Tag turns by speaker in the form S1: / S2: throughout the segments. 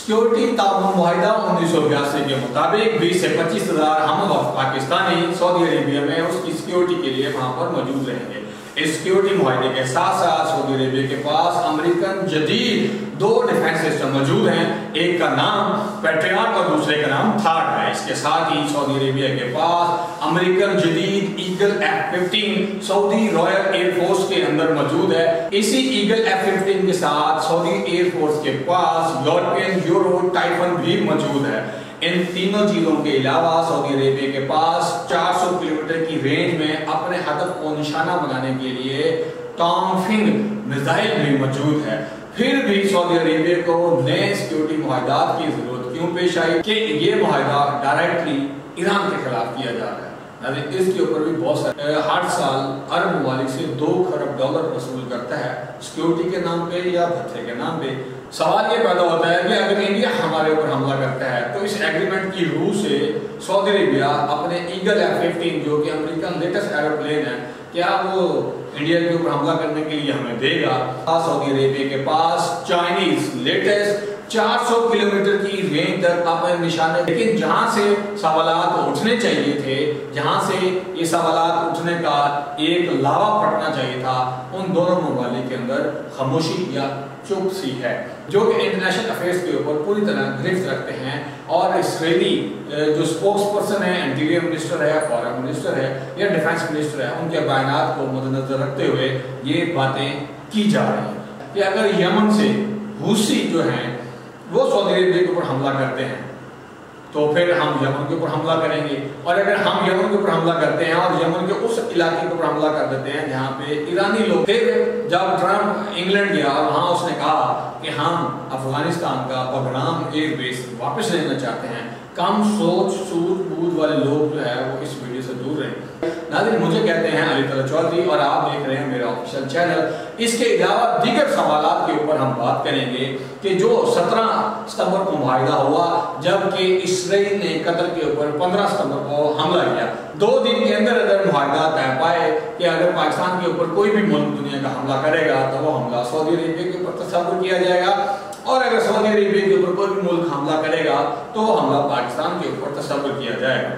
S1: Security ताउन मुआहिदा 1982 के मुताबिक 20 से 25,000 हम वक्त पाकिस्तानी सऊदी अरेबिया में उसकी सिक्योरिटी के लिए वहां पर मौजूद रहेंगे। इस सिक्योरिटी मुआहिदे के साथ साथ सऊदी अरेबिया के पास अमेरिकन जदीद 2 डिफेंस सिस्टम मौजूद हैं। एक का नाम पैट्रियट और दूसरे का नाम थार्ड है। इसके साथ ही सऊदी अरेबिया के पास अमेरिकन जदीद eagle F-15 Saudi royal air force के अंदर मौजूद है। इसी ईगल F-15 के साथ सऊदी एयरफोर्स के पास यूरोपियन यूरो टाइफन भी मौजूद है। इन तीनों चीजों के अलावा सऊदी अरेबिया के पास 400 किलोमीटर की रेंज में अपने हदफ को निशाना बनाने के लिए टॉमफिंग मिसाइल भी मौजूद है। फिर भी सऊदी अरेबिया को नए सिक्योरिटी मुआहदात की जरूरत क्यों पेश आई कि ये मुआहदा डायरेक्टली ईरान के खिलाफ किया जा रहा है। इसके ऊपर भी बहुत सारे हर साल अरब ममालिक से $2 खरब वसूल करता है सिक्योरिटी के नाम पे या भत्ते के नाम पे। सवाल ये पैदा होता है कि अगर इंडिया हमारे ऊपर हमला करता है तो इस एग्रीमेंट की रूह से सऊदी अरेबिया अपने ईगल F-15 जो कि अमेरिका लेटेस्ट एरोप्लेन है, क्या वो इंडिया के ऊपर हमला करने के लिए हमें देगा? सऊदी अरेबिया के पास चाइनीज लेटेस्ट 400 किलोमीटर की रेंज तक अपने निशाने, लेकिन जहां से सवालात उठने चाहिए थे, जहां से ये सवालात उठने का एक लावा फटना चाहिए था, उन दोनों ममालिक के अंदर खामोशी या चुप सी है, जो कि इंटरनेशनल अफेयर्स के ऊपर पूरी तरह गिरफ्त रखते हैं। और इसराइली जो स्पोक्स पर्सन है, इंटीरियर मिनिस्टर है, फॉरेन मिनिस्टर है या डिफेंस मिनिस्टर है, उनके बयानात को मद्देनजर रखते हुए ये बातें की जा रही हैं कि अगर यमन से हुसी जो हैं वो सऊदी अरेबिया के ऊपर हमला करते हैं तो फिर हम यमन के ऊपर हमला करेंगे, और अगर हम यमन के ऊपर हमला करते हैं और यमन के उस इलाके के ऊपर हमला कर देते हैं जहाँ पे ईरानी लोग। फिर जब ट्रम्प इंग्लैंड गया वहाँ उसने कहा कि हम अफगानिस्तान का बगराम एयरबेस वापस लेना चाहते हैं। कम सोच सूझबूझ वाले लोग जो है वो इस वीडियो से दूर रहे। नाज़रीन, मुझे कहते हैं अली तला चौधरी और आप देख रहे हैं मेरा ऑफिशियल चैनल। इसके अलावा दीगर सवालात के ऊपर हम बात करेंगे कि जो 17 सितंबर को मुआहिदा हुआ, जबकि इसराइल ने कतर के ऊपर 15 सितंबर को हमला किया। 2 दिन के अंदर अगर मुआहिदा तय पाए कि अगर पाकिस्तान के ऊपर कोई भी मुल्क दुनिया का हमला करेगा तो वो हमला सऊदी अरेबिया के ऊपर तस्वुर किया जाएगा, और अगर सऊदी अरेबिया के ऊपर कोई भी मुल्क हमला करेगा तो हमला पाकिस्तान के ऊपर तस्वुर किया जाएगा।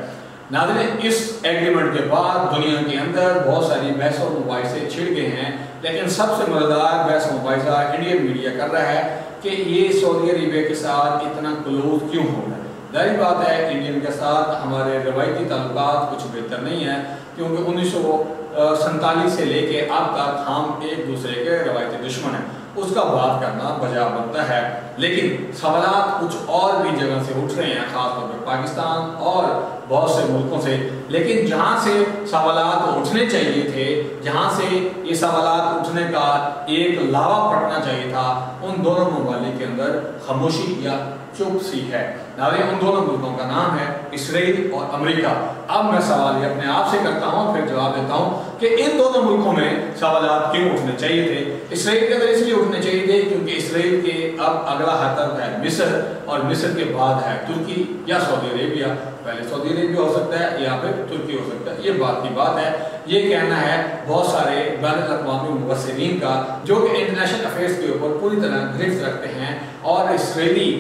S1: नाज़रीन, इस एग्रीमेंट के बाद दुनिया के अंदर बहुत सारी बहस और मुबाहिसे छिड़ गए हैं, लेकिन सबसे मजेदार बहस मुबाहिसा इंडियन मीडिया कर रहा है कि ये सऊदी अरेबिया के साथ इतना क्लोज क्यों हो रहा है। जाहिर बात है इंडियन के साथ हमारे रवायती ताल्लुकात कुछ बेहतर नहीं है, क्योंकि 1947 से लेके अब तक हम एक दूसरे के रवायती दुश्मन हैं। उसका बात करना बजा बनता है, लेकिन सवालात कुछ और भी जगह से उठ रहे हैं, खासतौर पर पाकिस्तान और बहुत से मुल्कों से। लेकिन जहां से सवालात उठने चाहिए थे, जहां से ये सवालात उठने का एक लावा फटना चाहिए था, उन दोनों ममालिक के अंदर खामोशी या चुप सी है। नाज़रीन, उन दोनों मुल्कों का नाम है इसराइल और अमेरिका। अब मैं सवाल ये अपने आप से करता हूँ, फिर जवाब देता हूँ कि इन दोनों मुल्कों में सवालात क्यों उठने चाहिए थे। इसराइल के अंदर इसलिए उठने चाहिए थे क्योंकि इसराइल के अब अगला हतफ है मिस्र, और मिस्र के बाद है तुर्की या सऊदी अरेबिया। पहले सऊदी अरेबिया हो सकता है या फिर तुर्की हो सकता है, ये बात की बात है। ये कहना है बहुत सारे बैनुल-अक़वामी मुबस्सिरीन का, जो कि इंटरनेशनल अफेयर्स के ऊपर पूरी तरह गिरफ्त रखते हैं। और इसराइली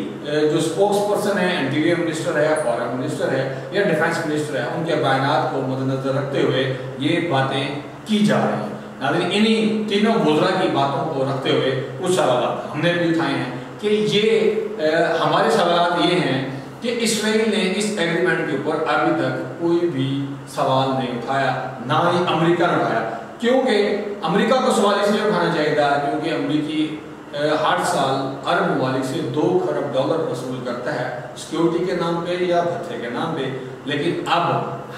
S1: जो स्पोक्स पर्सन है, इंटीरियर मिनिस्टर है, फॉरेन मिनिस्टर है या डिफेंस मिनिस्टर है, उनके बयानात को मद्देनजर रखते हुए ये बातें की जा रही हैं। नाज़रीन, इन्हीं तीनों वज़रा की बातों को रखते हुए कुछ सवाल हमने भी उठाए हैं कि ये हमारे सवाल ये हैं कि इसराइल ने इस एग्रीमेंट के ऊपर अभी तक कोई भी सवाल नहीं उठाया, ना ही अमेरिका ने उठाया। क्योंकि अमेरिका को सवाल इसलिए उठाना चाहिए था क्योंकि अमेरिकी हर साल अरब ममालिक से $2 खरब वसूल करता है सिक्योरिटी के नाम पे या भत्ते के नाम पे। लेकिन अब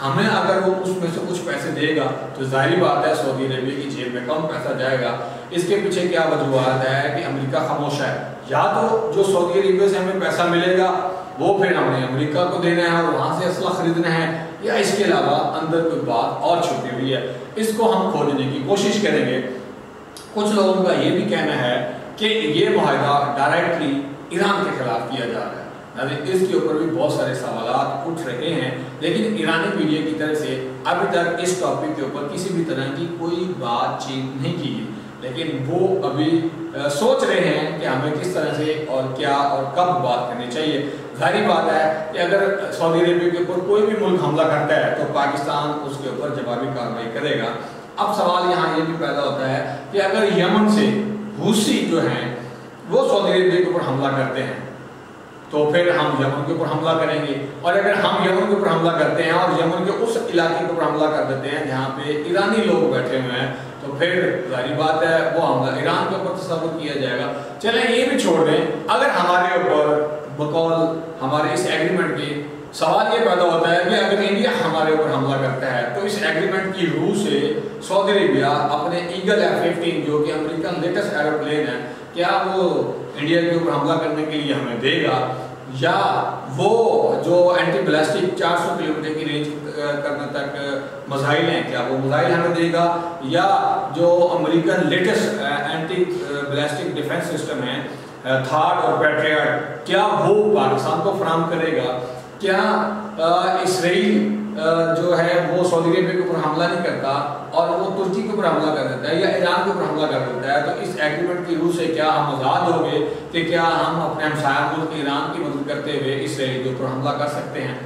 S1: हमें अगर वो उसमें से कुछ पैसे देगा तो जाहिर बात है सऊदी अरेबिया की जेब में कम पैसा जाएगा। इसके पीछे क्या वजूहत है कि अमेरिका खामोश है? या तो जो सऊदी अरेबिया से हमें पैसा मिलेगा वो फिर हमने अमेरिका को देना है और वहाँ से असला खरीदना है, या इसके अलावा अंदर कोई बात और छुपी हुई है। इसको हम खोजने की कोशिश करेंगे। कुछ लोगों का ये भी कहना है कि ये मुआहिदा डायरेक्टली ईरान के खिलाफ किया जा रहा है। इसके ऊपर भी बहुत सारे सवालात उठ रहे हैं, लेकिन ईरानी मीडिया की तरफ से अभी तक इस टॉपिक के ऊपर किसी भी तरह की कोई बातचीत नहीं की गई। लेकिन वो अभी सोच रहे हैं कि हमें किस तरह से और क्या और कब बात करनी चाहिए। जाहिर बात है कि अगर सऊदी अरेबिया के ऊपर कोई भी मुल्क हमला करता है तो पाकिस्तान उसके ऊपर जवाबी कार्रवाई करेगा। अब सवाल यहाँ ये भी पैदा होता है कि अगर यमन से हूसी जो हैं वो सऊदी अरेबिया के ऊपर हमला करते हैं तो फिर हम यमन के ऊपर हमला करेंगे, और अगर हम यमन के ऊपर हमला करते हैं और यमन के उस इलाके के ऊपर हमला कर देते हैं जहाँ पे ईरानी लोग बैठे हुए हैं तो फिर जाहिर बात है वो हमला ईरान के ऊपर तस्वर किया जाएगा। चलें ये भी छोड़ दें, अगर हमारे ऊपर बकौल हमारे इस एग्रीमेंट के सवाल ये पैदा होता है कि अगर इंडिया हमारे ऊपर हमला करता है तो इस एग्रीमेंट की रूह से सऊदी अरेबिया अपने ईगल F-15 जो कि अमेरिकन लेटेस्ट एरोप्लेन है, क्या वो इंडिया के ऊपर हमला करने के लिए हमें देगा, या वो जो एंटी बैलिस्टिक 400 किलोमीटर की रेंज करने तक मिसाइल हैं क्या वो मिसाइल हमें देगा, या जो American latest anti ballistic defence system है थार्ड और पैट्रियट क्या वो पाकिस्तान को फराहम करेगा, क्या इसराइल जो है वो सऊदी अरेबिया के ऊपर हमला नहीं करता और वो तुर्की के ऊपर हमला कर देता है या ईरान के ऊपर हमला कर देता है, तो इस एग्रीमेंट की रूह से क्या हम आज़ाद हो गए कि क्या हम अपने हमसाया मुल्क ईरान की मदद करते हुए इसराइल के ऊपर हमला कर सकते हैं।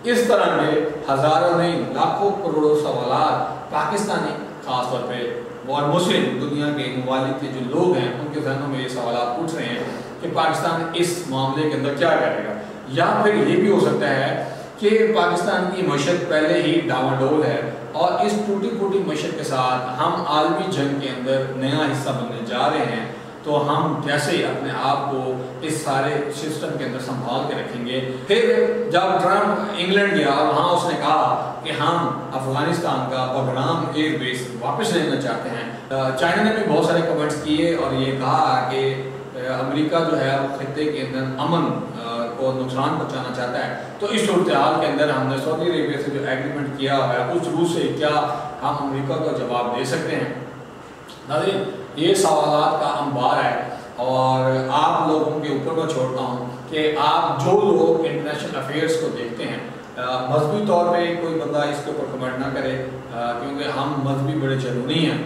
S1: इस तरह के हज़ारों नहीं लाखों करोड़ों सवाल पाकिस्तानी खासतौर पर और मुस्लिम दुनिया के ममालिक के जो लोग हैं उनके जहनों में ये सवाल पूछ रहे हैं कि पाकिस्तान इस मामले के अंदर क्या करेगा, या फिर ये भी हो सकता है कि पाकिस्तान की मईशत पहले ही डावाडोल है और इस टूटी फूटी मईशत के साथ हम आलमी जंग के अंदर नया हिस्सा बनने जा रहे हैं, तो हम कैसे अपने आप को इस सारे सिस्टम के अंदर संभाल के रखेंगे। फिर जब ट्रम्प इंग्लैंड गया और वहाँ उसने कहा कि हम अफगानिस्तान का बगराम एयरबेस वापस लेना चाहते हैं, चाइना ने भी बहुत सारे कमेंट्स किए और ये कहा कि अमेरिका जो है वो खत्ते के अंदर अमन को नुकसान पहुंचाना चाहता है। तो इस सूरत हाल के अंदर हमने सऊदी अरेबिया से जो एग्रीमेंट किया है उस रूह से क्या हम अमेरिका को जवाब दे सकते हैं। नाज़रीन, ये सवालात का अंबार है और आप लोगों के ऊपर मैं छोड़ता हूँ कि आप जो लोग इंटरनेशनल अफेयर्स को देखते हैं मजहबी तौर पे कोई बंदा इसके ऊपर कमेंट ना करे क्योंकि हम मजहबी बड़े जुनूनी हैं।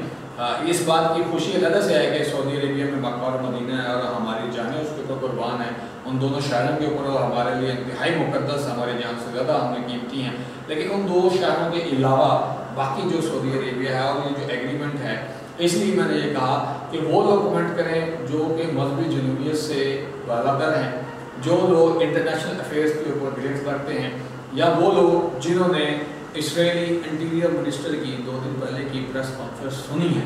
S1: इस बात की खुशी अलग से है कि सऊदी अरेबिया में मक्का और मदीना है और हमारी जानें उसके ऊपर कुर्बान है, उन दोनों शहरों के ऊपर और हमारे लिए इंतहाई मुकद्दस हमारे जान से ज़्यादा हमें कीमती हैं। लेकिन उन दो शहरों के अलावा बाकी जो सऊदी अरेबिया है और ये जो एग्रीमेंट है, इसलिए मैंने ये कहा कि वो लोग कमेंट करें जो कि मजहबी जुनूनियत से वालातर हैं, जो लोग इंटरनेशनल अफेयर्स के ऊपर ग्रेड्स रखते हैं, या वो लोग जिन्होंने इसराइली इंटीरियर मिनिस्टर की 2 दिन पहले की प्रेस कॉन्फ्रेंस सुनी है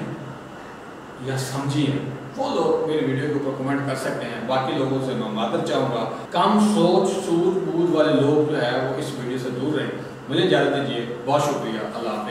S1: या समझी है, वो लोग मेरे वीडियो के ऊपर कमेंट कर सकते हैं। बाकी लोगों से मैं मादर चाहूँगा, कम सोच सूझबूझ वाले लोग जो है वो इस वीडियो से दूर रहें। मुझे इजाज़त दीजिए, बहुत शुक्रिया, अल्लाह हाफ़िज़।